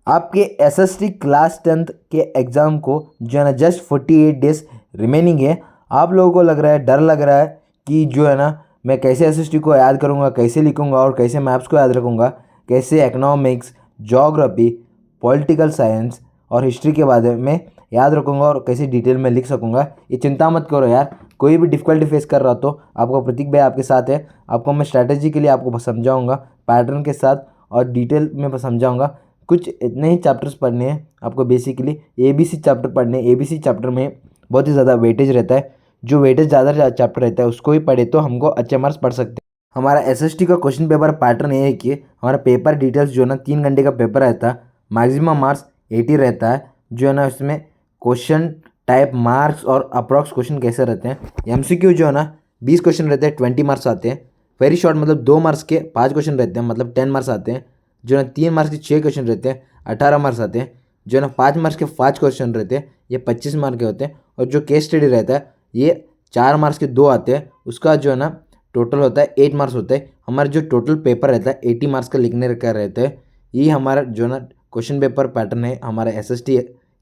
आपके SST class 10th के exam को जो है ना जस्ट 48 डेज रिमेनिंग है। आप लोगों को लग रहा है, डर लग रहा है कि जो है ना मैं कैसे एसएसटी को याद करूँगा, कैसे लिखूँगा और कैसे मैथ्स को याद रखूँगा, कैसे इकोनॉमिक्स, ज्योग्राफी, पॉलिटिकल साइंस और हिस्ट्री के बारे में याद रखूँगा और कैसे डिटेल में लिख सकूँगा। ये चिंता मत करो यार, कोई भी डिफ़िकल्टी फेस कर रहा तो आपका प्रतीक भाई आपके साथ है। आपको मैं स्ट्रैटेजी के लिए आपको समझाऊँगा पैटर्न के साथ और डिटेल में समझाऊँगा। कुछ इतने ही चैप्टर्स पढ़ने हैं आपको। बेसिकली एबीसी चैप्टर पढ़ने हैं। एबीसी चैप्टर में बहुत ही ज़्यादा वेटेज रहता है। जो वेटेज ज़्यादा चैप्टर रहता है उसको ही पढ़े तो हमको अच्छे मार्क्स पढ़ सकते हैं। हमारा एसएसटी का क्वेश्चन पेपर पैटर्न ये है कि हमारा पेपर डिटेल्स जो है ना 3 घंटे का पेपर रहता है। मैक्सिमम मार्क्स 80 रहता है। जो है ना इसमें क्वेश्चन टाइप, मार्क्स और अप्रॉक्स क्वेश्चन कैसे रहते हैं। एमसीक्यू जो है ना 20 क्वेश्चन रहते हैं, 20 मार्क्स आते हैं। वेरी शॉर्ट मतलब 2 मार्क्स के 5 क्वेश्चन रहते हैं, मतलब 10 मार्क्स आते हैं। जो है ना 3 मार्क्स के 6 क्वेश्चन रहते हैं, 18 मार्क्स आते हैं। जो है ना 5 मार्क्स के 5 क्वेश्चन रहते हैं, ये 25 मार्क्स के होते हैं। और जो केस स्टडी रहता है ये 4 मार्क्स के 2 आते हैं, उसका जो है ना टोटल होता है 8 मार्क्स होता है। हमारा जो टोटल पेपर रहता है 80 मार्क्स का लिखने का रहता है। ये हमारा जो है ना क्वेश्चन पेपर पैटर्न है हमारे एसएसटी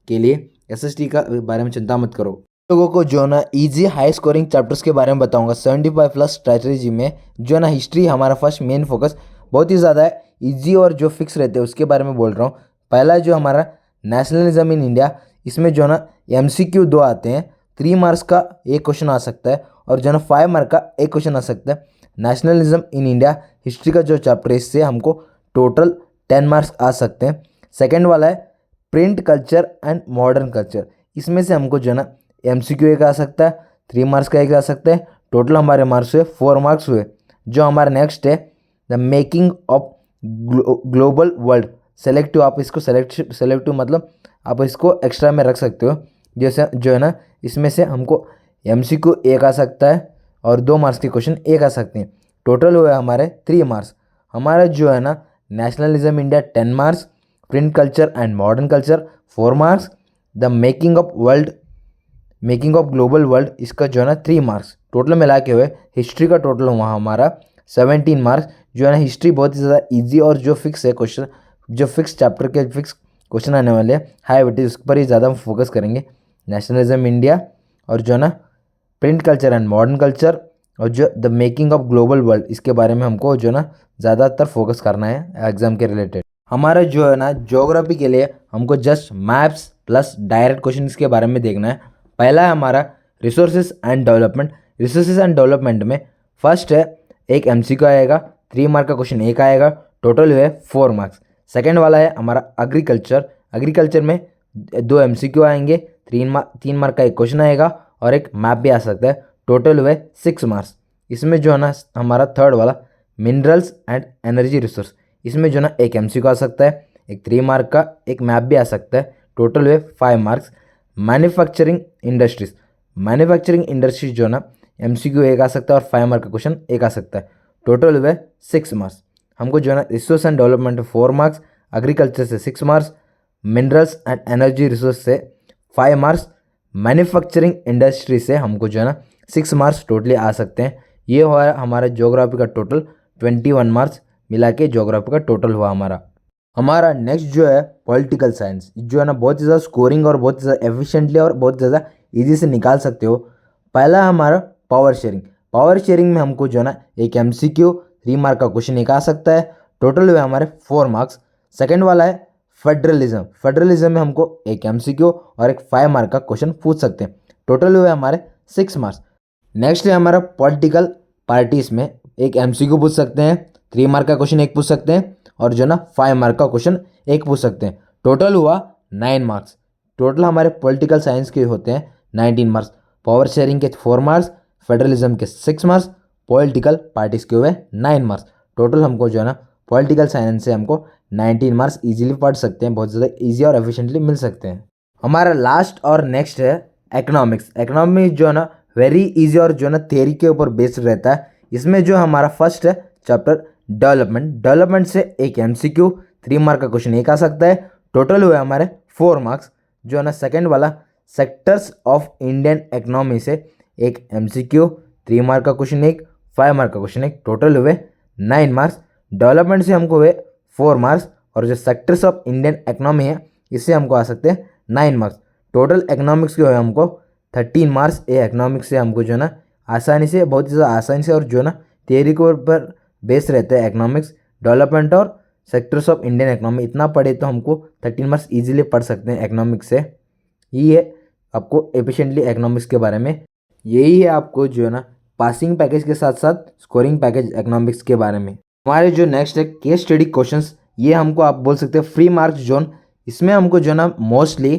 के लिए। एसएसटी का बारे में चिंता मत करो। लोगों को जो है ना ईजी हाई स्कोरिंग चैप्टर्स के बारे में बताऊंगा 75 प्लस स्ट्रैटेजी में। जो है ना हिस्ट्री हमारा फर्स्ट मेन फोकस बहुत ही ज़्यादा है, ईजी और जो फिक्स रहते हैं उसके बारे में बोल रहा हूँ। पहला जो हमारा नेशनलिज्म इन इंडिया, इसमें जो है ना एमसीक्यू 2 आते हैं। 3 मार्क्स का एक क्वेश्चन आ सकता है और जो है ना 5 मार्क का एक क्वेश्चन आ सकता है। नेशनलिज्म इन इंडिया हिस्ट्री का जो चैप्टर है इससे हमको टोटल 10 मार्क्स आ सकते हैं। सेकेंड वाला है print culture and modern culture, इसमें से हमको जो है ना एमसीक्यू एक आ सकता है, 3 मार्क्स का एक आ सकता है। टोटल हमारे मार्क्स हुए 4 मार्क्स हुए। जो हमारा नेक्स्ट है the making of global world, selective, आप इसको सेलेक्टिव मतलब आप इसको एक्स्ट्रा में रख सकते हो। जैसे जो है ना इसमें से हमको एमसीक्यू एक आ सकता है और 2 मार्क्स के क्वेश्चन एक आ सकते हैं। टोटल हुए हमारे 3 मार्क्स। हमारा जो है ना nationalism India 10 marks, print culture and modern culture 4 marks, the making of global world इसका जो है ना 3 मार्क्स। टोटल मिला के हुए हिस्ट्री का टोटल हुआ हमारा 17 मार्क्स। जो है ना हिस्ट्री बहुत ही ज़्यादा ईजी और जो फिक्स है क्वेश्चन, जो फिक्स चैप्टर के फिक्स क्वेश्चन आने वाले हैं हाई वेटेज, उस पर ही ज़्यादा हम फोकस करेंगे। नेशनलिज्म इंडिया और जो है ना print culture and modern culture और जो the making of global world, इसके बारे में हमको जो है ना ज़्यादातर फोकस करना है एग्जाम के रिलेटेड। हमारा जो है ना ज्योग्राफी के लिए हमको just maps plus direct question के बारे में देखना है। पहला है हमारा resources and development. Resources and development में फर्स्ट है एक एमसीक्यू आएगा, 3 मार्क का क्वेश्चन एक आएगा, टोटल है 4 मार्क्स। सेकेंड वाला है हमारा एग्रीकल्चर। एग्रीकल्चर में 2 एमसीक्यू आएंगे, 3 मार्क का एक क्वेश्चन आएगा और एक मैप भी आ सकता है। टोटल हुए 6 मार्क्स। इसमें जो है ना हमारा थर्ड वाला मिनरल्स एंड एनर्जी रिसोर्स, इसमें जो है ना एक एमसीक्यू आ सकता है, एक 3 मार्क का एक मैप भी आ सकता है। टोटल हुए 5 marks. Manufacturing industries, manufacturing industries जो है ना एमसीक्यू एक आ सकता है और 5 मार्क का क्वेश्चन एक आ सकता है। टोटल हुए 6 मार्क्स। हमको जो है ना resource and development 4 marks, agriculture से 6 marks, minerals and energy resource से 5 मार्क्स, मैन्युफैक्चरिंग इंडस्ट्री से हमको जो है ना 6 मार्क्स टोटली आ सकते हैं। ये हुआ हमारा ज्योग्राफी का टोटल 21 मार्क्स मिला के ज्योग्राफी का टोटल हुआ हमारा। हमारा नेक्स्ट जो है पॉलिटिकल साइंस, जो है ना बहुत ही ज़्यादा स्कोरिंग और बहुत ज़्यादा एफिशिएंटली और बहुत ज़्यादा इजी से निकाल सकते हो। पहला हमारा पावर शेयरिंग। पावर शेयरिंग में हमको जो है ना एक एमसीक्यू 3 मार्क का क्वेश्चन एक आ सकता है। टोटल हुए हमारे 4 मार्क्स। सेकेंड वाला है फेडरलिज्म। फेडरलिज्म में हमको एक एमसीक्यू और एक 5 मार्क का क्वेश्चन पूछ सकते हैं। टोटल हुए हमारे 6 मार्क्स। नेक्स्ट है हमारा पॉलिटिकल पार्टीज में एक एमसीक्यू पूछ सकते हैं, 3 मार्क का क्वेश्चन एक पूछ सकते हैं और जो ना 5 मार्क का क्वेश्चन एक पूछ सकते हैं। टोटल हुआ 9 मार्क्स। टोटल हमारे पॉलिटिकल साइंस के होते हैं 19 मार्क्स। पावर शेयरिंग के 4 मार्क्स, फेडरलिज्म के 6 मार्क्स, पॉलिटिकल पार्टीज के हुए 9 मार्क्स। टोटल हमको जो है ना पॉलिटिकल साइंस से हमको 19 मार्क्स इजीली पढ़ सकते हैं, बहुत ज़्यादा ईजी और एफिशिएंटली मिल सकते हैं। हमारा लास्ट और नेक्स्ट है इकोनॉमिक्स। इकोनॉमिक्स जो है ना वेरी इजी और जो है ना थियरी के ऊपर बेस्ड रहता है। इसमें जो हमारा फर्स्ट है चैप्टर डेवलपमेंट। डेवलपमेंट से एक एमसीक्यू 3 मार्क का क्वेश्चन एक आ सकता है। टोटल हुए हमारे 4 मार्क्स। जो है ना सेकेंड वाला सेक्टर्स ऑफ इंडियन इकोनॉमी से एक एमसीक्यू 3 मार्क का क्वेश्चन एक, 5 मार्क का क्वेश्चन एक, टोटल हुए 9 मार्क्स। डेवलपमेंट से हमको हुए 4 मार्क्स और जो सेक्टर्स ऑफ इंडियन इकोनॉमी है इससे हमको आ सकते हैं 9 मार्क्स। टोटल इकोनॉमिक्स के है हमको 13 मार्क्स। ये इकोनॉमिक्स से हमको जो है ना आसानी से, बहुत ही ज़्यादा आसानी से, और जो है ना थियरी के ऊपर बेस रहता है इकोनॉमिक्स, डेवलपमेंट और सेक्टर्स ऑफ इंडियन इकोनॉमी। इतना पढ़े तो हमको 13 मार्क्स ईजिली पढ़ सकते हैं इकोनॉमिक्स से। ये है आपको एफिशिएंटली इकोनॉमिक्स के बारे में। यही है आपको जो है ना पासिंग पैकेज के साथ साथ स्कोरिंग पैकेज इकोनॉमिक्स के बारे में। हमारे जो नेक्स्ट है केस स्टडी क्वेश्चंस, ये हमको आप बोल सकते हैं फ्री मार्क्स जोन। इसमें हमको जो है ना मोस्टली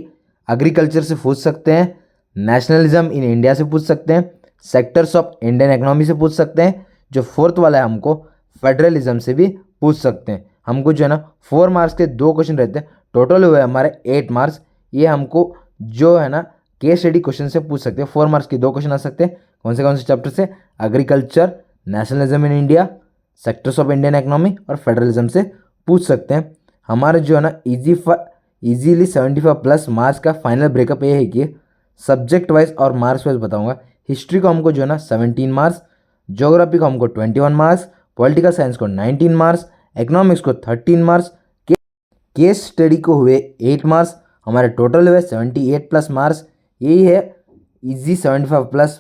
एग्रीकल्चर से पूछ सकते हैं, नेशनलिज्म इन इंडिया से पूछ सकते हैं, सेक्टर्स ऑफ इंडियन इकोनॉमी से पूछ सकते हैं। जो फोर्थ वाला है हमको फेडरलिज्म से भी पूछ सकते हैं। हमको जो है ना 4 मार्क्स के 2 क्वेश्चन रहते हैं, टोटल हुए हमारे 8 मार्क्स। ये हमको जो है ना केस स्टडी क्वेश्चन से पूछ सकते हैं। 4 मार्क्स के 2 क्वेश्चन आ सकते हैं। कौन से चैप्टर से? Agriculture, nationalism in India, sectors of Indian economy और फेडरलिज्म से पूछ सकते हैं। हमारे जो है ना ईजीली 75+ मार्क्स का फाइनल ब्रेकअप ये है कि सब्जेक्ट वाइज और मार्क्स वाइज बताऊंगा। हिस्ट्री को हमको जो है ना 17 मार्क्स, ज्योग्राफी को हमको 21 मार्क्स, पॉलिटिकल साइंस को 19 मार्क्स, इकोनॉमिक्स को 13 मार्क्स, केस स्टडी को हुए 8 मार्क्स। हमारे टोटल हुए 78+ मार्क्स। यही है इजी 75+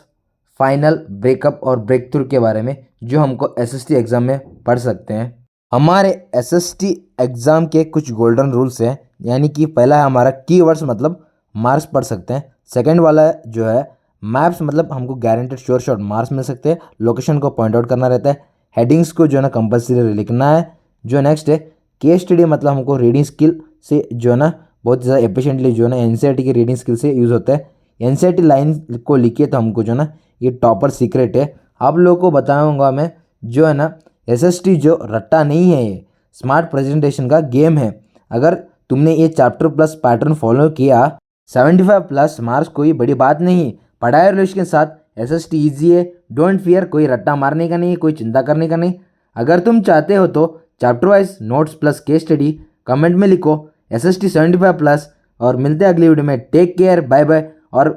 फाइनल ब्रेकअप और ब्रेक थ्रू के बारे में जो हमको एसएसटी एग्ज़ाम में पढ़ सकते हैं। हमारे एसएसटी एग्ज़ाम के कुछ गोल्डन रूल्स हैं, यानी कि पहला है हमारा कीवर्ड्स, मतलब मार्क्स पढ़ सकते हैं। सेकंड वाला जो है मैप्स, मतलब हमको गारंटेड श्योर शॉर्ट मार्क्स मिल सकते हैं। लोकेशन को पॉइंट आउट करना रहता है। हेडिंग्स को जो है ना कंपल्सरी लिखना है। जो नेक्स्ट है केस स्टडी, मतलब हमको रीडिंग स्किल से जो है ना बहुत ज़्यादा एफिशिएंटली जो है ना एनसीईआरटी की रीडिंग स्किल से यूज़ होता है। एनसीईआरटी लाइन को लिखिए तो हमको जो है ना ये टॉपर सीक्रेट है। आप लोगों को बताऊंगा मैं, जो है ना एसएसटी जो रट्टा नहीं है, ये स्मार्ट प्रेजेंटेशन का गेम है। अगर तुमने ये चैप्टर प्लस पैटर्न फॉलो किया, 75+ मार्क्स कोई बड़ी बात नहीं। पढ़ाई और के साथ एसएसटी ईजी है। डोंट फियर, कोई रट्टा मारने का नहीं, कोई चिंता करने का नहीं। अगर तुम चाहते हो तो chapter wise notes plus case study comment में लिखो एसएसटी 75+। और मिलते हैं अगली वीडियो में। Take care, bye bye. और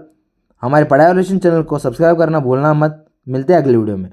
हमारे पढ़ाई और चैनल को सब्सक्राइब करना भूलना मत। मिलते हैं अगली वीडियो में।